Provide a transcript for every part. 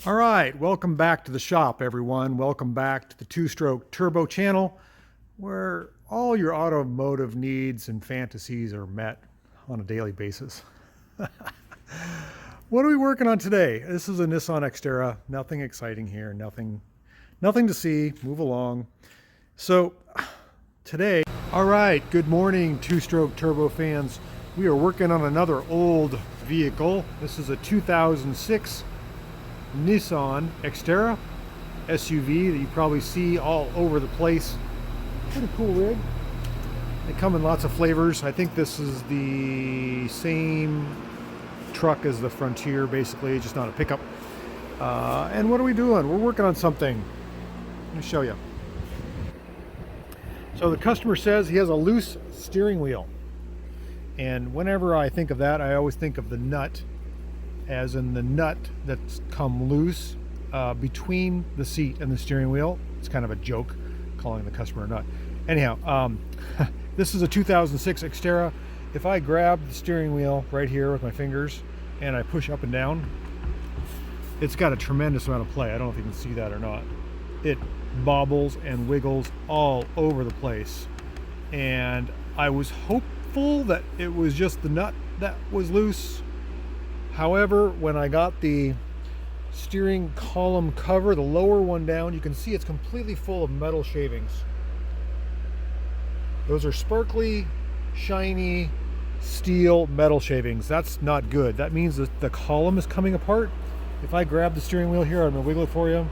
All right, welcome back to the shop, everyone. Welcome back to the two-stroke turbo channel, where all your automotive needs and fantasies are met on a daily basis. What are we working on today? This is a Nissan Xterra. Nothing exciting here. Nothing to see. Move along. So today, all right, good morning, two-stroke turbo fans. We are working on another old vehicle. This is a 2006 Nissan Xterra SUV that you probably see all over the place. Pretty cool rig. They come in lots of flavors. I think this is the same truck as the Frontier, basically, just not a pickup. And what are we doing? We're working on something. Let me show you. So the customer says he has a loose steering wheel. And whenever I think of that, I always think of the nut, as in the nut that's come loose between the seat and the steering wheel. It's kind of a joke calling the customer a nut. Anyhow, this is a 2006 Xterra. If I grab the steering wheel right here with my fingers and I push up and down, it's got a tremendous amount of play. I don't know if you can see that or not. It bobbles and wiggles all over the place. And I was hopeful that it was just the nut that was loose. However, when I got the steering column cover, the lower one down, you can see it's completely full of metal shavings. Those are sparkly, shiny steel metal shavings. That's not good. That means that the column is coming apart. If I grab the steering wheel here, I'm going to wiggle it for you.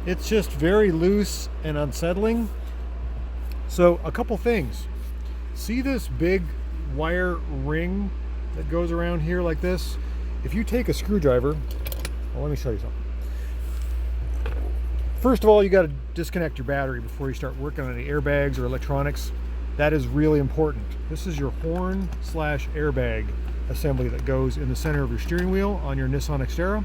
It's just very loose and unsettling. So a couple things. See this big wire ring that goes around here like this? If you take a screwdriver, well, let me show you something. First of all, you got to disconnect your battery before you start working on any airbags or electronics. That is really important. This is your horn/airbag assembly that goes in the center of your steering wheel on your Nissan Xterra.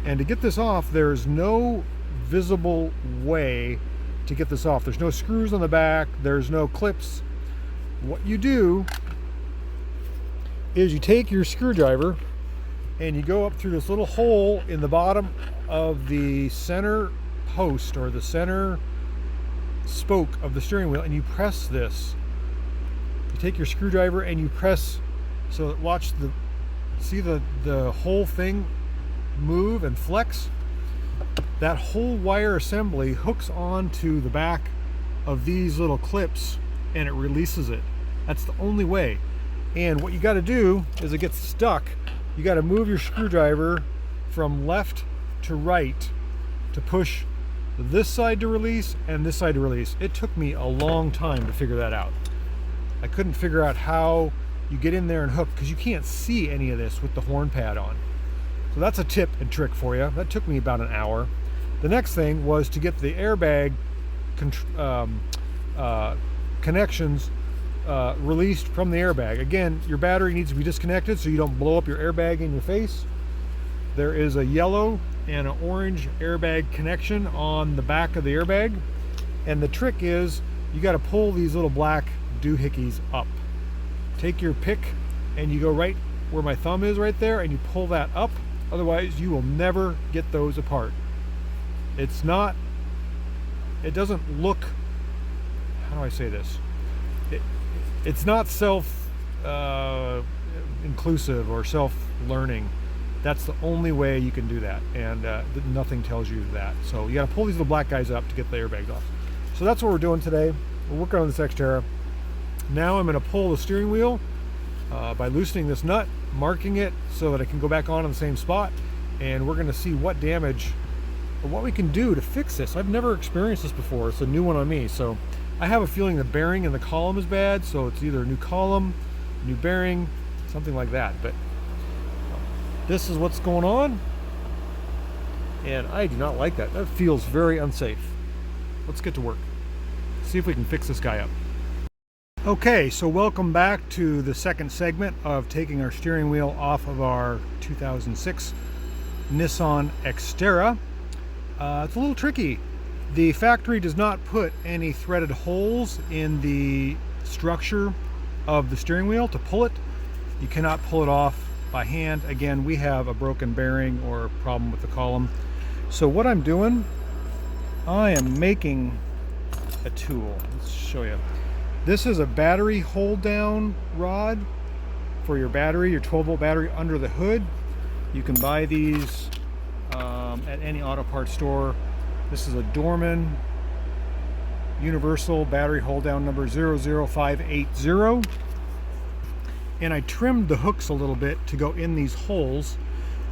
And to get this off, there's no visible way to get this off. There's no screws on the back. There's no clips. What you do is you take your screwdriver and you go up through this little hole in the bottom of the center post or the center spoke of the steering wheel, and you press this. You take your screwdriver and you press, so watch see the whole thing move and flex. That whole wire assembly hooks onto the back of these little clips and it releases it. That's the only way. And what you got to do is it gets stuck. You got to move your screwdriver from left to right to push this side to release and this side to release. It took me a long time to figure that out. I couldn't figure out how you get in there and hook, because you can't see any of this with the horn pad on. So that's a tip and trick for you. That took me about an hour. The next thing was to get the airbag connections released from the airbag. Again, your battery needs to be disconnected so you don't blow up your airbag in your face. There is a yellow and an orange airbag connection on the back of the airbag. And the trick is you got to pull these little black doohickeys up. Take your pick and you go right where my thumb is right there and you pull that up. Otherwise, you will never get those apart. It doesn't look, how do I say this? It's not self-inclusive or self-learning. That's the only way you can do that, and nothing tells you that. So you got to pull these little black guys up to get the airbags off. So that's what we're doing today. We're working on this Xterra. Now I'm going to pull the steering wheel by loosening this nut, marking it so that it can go back on in the same spot, and we're going to see what damage or what we can do to fix this. I've never experienced this before. It's a new one on me. So I have a feeling the bearing in the column is bad, so it's either a new column, new bearing, something like that. But this is what's going on, and I do not like that. That feels very unsafe. Let's get to work. See if we can fix this guy up. Okay, so welcome back to the second segment of taking our steering wheel off of our 2006 Nissan Xterra. It's a little tricky. The factory does not put any threaded holes in the structure of the steering wheel to pull it. You cannot pull it off by hand. Again, we have a broken bearing or a problem with the column. So what I'm doing, I am making a tool. Let's show you. This is a battery hold down rod for your battery, your 12 volt battery under the hood. You can buy these at any auto parts store. This is a Dorman universal battery hold down number 00580. And I trimmed the hooks a little bit to go in these holes,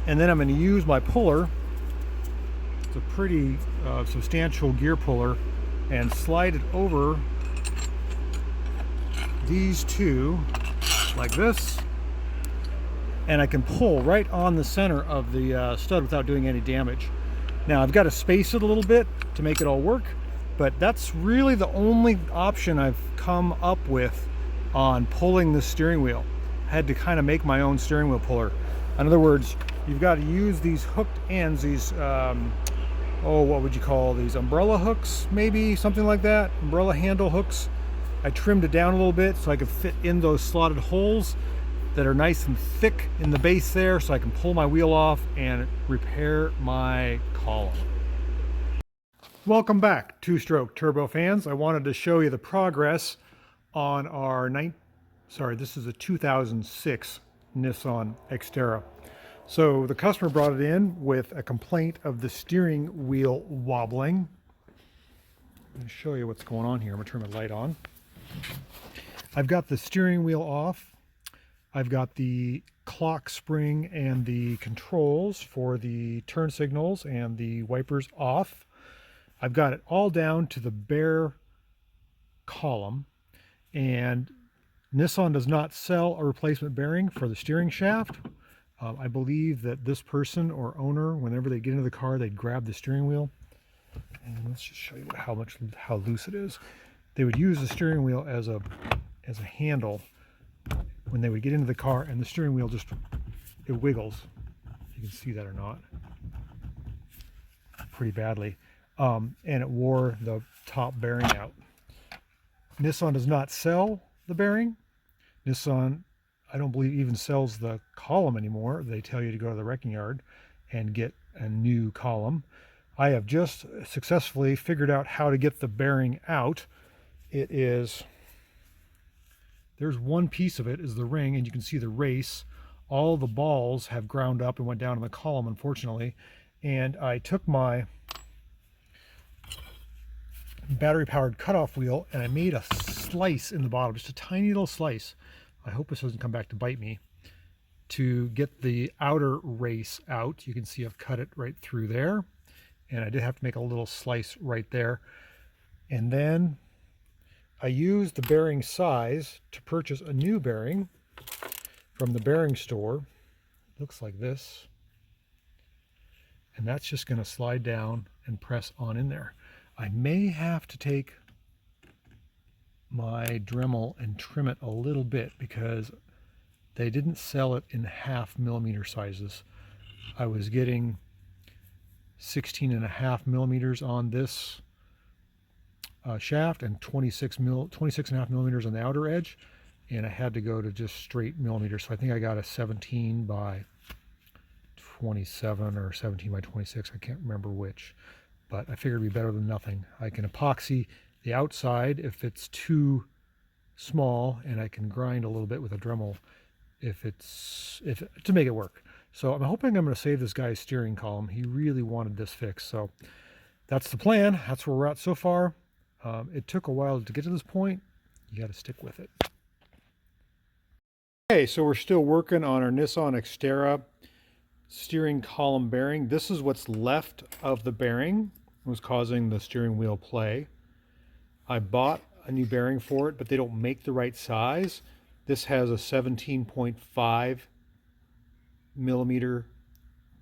and then I'm going to use my puller. It's a pretty substantial gear puller, and slide it over these two like this, and I can pull right on the center of the stud without doing any damage. Now I've got to space it a little bit to make it all work, but that's really the only option I've come up with on pulling the steering wheel. I had to kind of make my own steering wheel puller. In other words, you've got to use these hooked ends, these what would you call these, umbrella hooks, maybe something like that, umbrella handle hooks. I trimmed it down a little bit so I could fit in those slotted holes that are nice and thick in the base there, so I can pull my wheel off and repair my column. Welcome back, two-stroke turbo fans. I wanted to show you the progress on our this is a 2006 Nissan Xterra. So the customer brought it in with a complaint of the steering wheel wobbling. Let me show you what's going on here. I'm gonna turn the light on. I've got the steering wheel off. I've got the clock spring and the controls for the turn signals and the wipers off. I've got it all down to the bare column, and Nissan does not sell a replacement bearing for the steering shaft. I believe that this person or owner, whenever they get into the car, they'd grab the steering wheel. And let's just show you how loose it is. They would use the steering wheel as a handle when they would get into the car, and the steering wheel it wiggles. You can see that or not, pretty badly. And it wore the top bearing out. Nissan does not sell the bearing. Nissan, I don't believe, even sells the column anymore. They tell you to go to the wrecking yard and get a new column. I have just successfully figured out how to get the bearing out. There's one piece of it is the ring, and you can see the race. All the balls have ground up and went down in the column, unfortunately. And I took my battery powered cutoff wheel and I made a slice in the bottom, just a tiny little slice. I hope this doesn't come back to bite me, to get the outer race out. You can see I've cut it right through there, and I did have to make a little slice right there. And then I used the bearing size to purchase a new bearing from the bearing store. It looks like this, and that's just going to slide down and press on in there. I may have to take my Dremel and trim it a little bit because they didn't sell it in 1/2 millimeter sizes. I was getting 16.5 millimeters on this shaft and 26.5 millimeters on the outer edge, and I had to go to just straight millimeters. So I think I got a 17 by 27 or 17 by 26. I can't remember which, but I figured it'd be better than nothing. I can epoxy the outside if it's too small, and I can grind a little bit with a Dremel to make it work. So I'm hoping I'm going to save this guy's steering column. He really wanted this fixed, so that's the plan. That's where we're at so far. It took a while to get to this point. You got to stick with it. Okay, so we're still working on our Nissan Xterra steering column bearing. This is what's left of the bearing. It was causing the steering wheel play. I bought a new bearing for it, but they don't make the right size. This has a 17.5 millimeter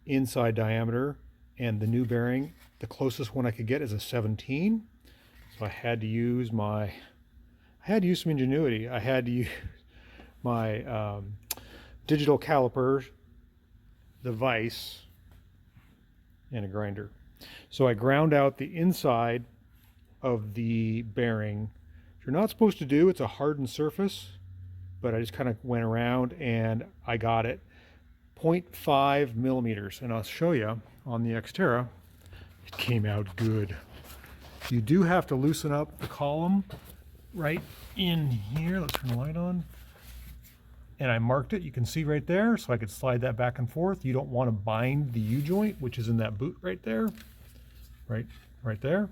inside diameter, and the new bearing, the closest one I could get is a 17. So I had to use some ingenuity. I had to use my digital caliper, the vise, and a grinder. So I ground out the inside of the bearing. Which you're not supposed to do, it's a hardened surface, but I just kind of went around and I got it. 0.5 millimeters, and I'll show you on the Xterra, it came out good. You do have to loosen up the column right in here. Let's turn the light on. And I marked it, you can see right there, so I could slide that back and forth. You don't want to bind the U-joint, which is in that boot right there, right there.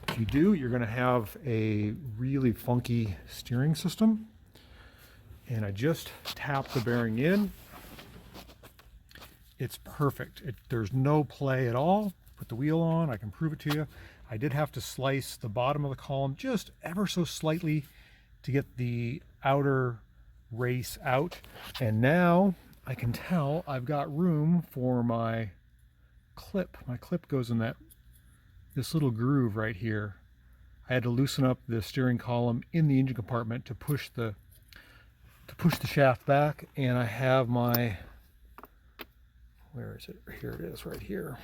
If you do, you're going to have a really funky steering system. And I just tap the bearing in. It's perfect. There's no play at all. Put the wheel on, I can prove it to you. I did have to slice the bottom of the column just ever so slightly to get the outer race out. And now I can tell I've got room for my clip. My clip goes in this little groove right here. I had to loosen up the steering column in the engine compartment to push the shaft back, and I have my, where is it? Here it is, right here.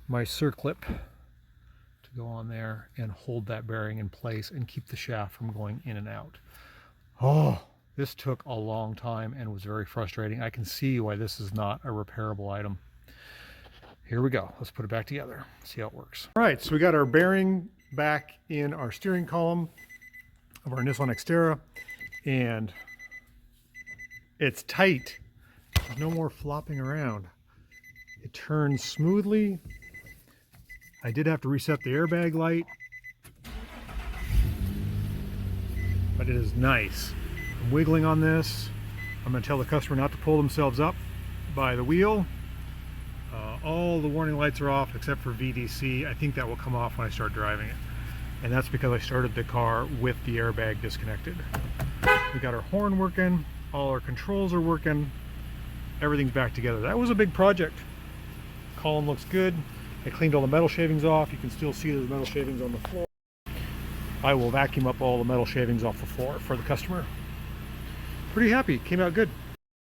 My circlip to go on there and hold that bearing in place and keep the shaft from going in and out. Oh, this took a long time and was very frustrating. I can see why this is not a repairable item. Here we go. Let's put it back together, see how it works. All right, so we got our bearing back in our steering column of our Nissan Xterra, and it's tight. There's no more flopping around. It turns smoothly. I did have to reset the airbag light, but it is nice. I'm wiggling on this. I'm going to tell the customer not to pull themselves up by the wheel. All the warning lights are off except for VDC. I think that will come off when I start driving it. And that's because I started the car with the airbag disconnected. We got our horn working, all our controls are working, everything's back together. That was a big project. Column looks good. I cleaned all the metal shavings off. You can still see the metal shavings on the floor. I will vacuum up all the metal shavings off the floor for the customer. Pretty happy, came out good.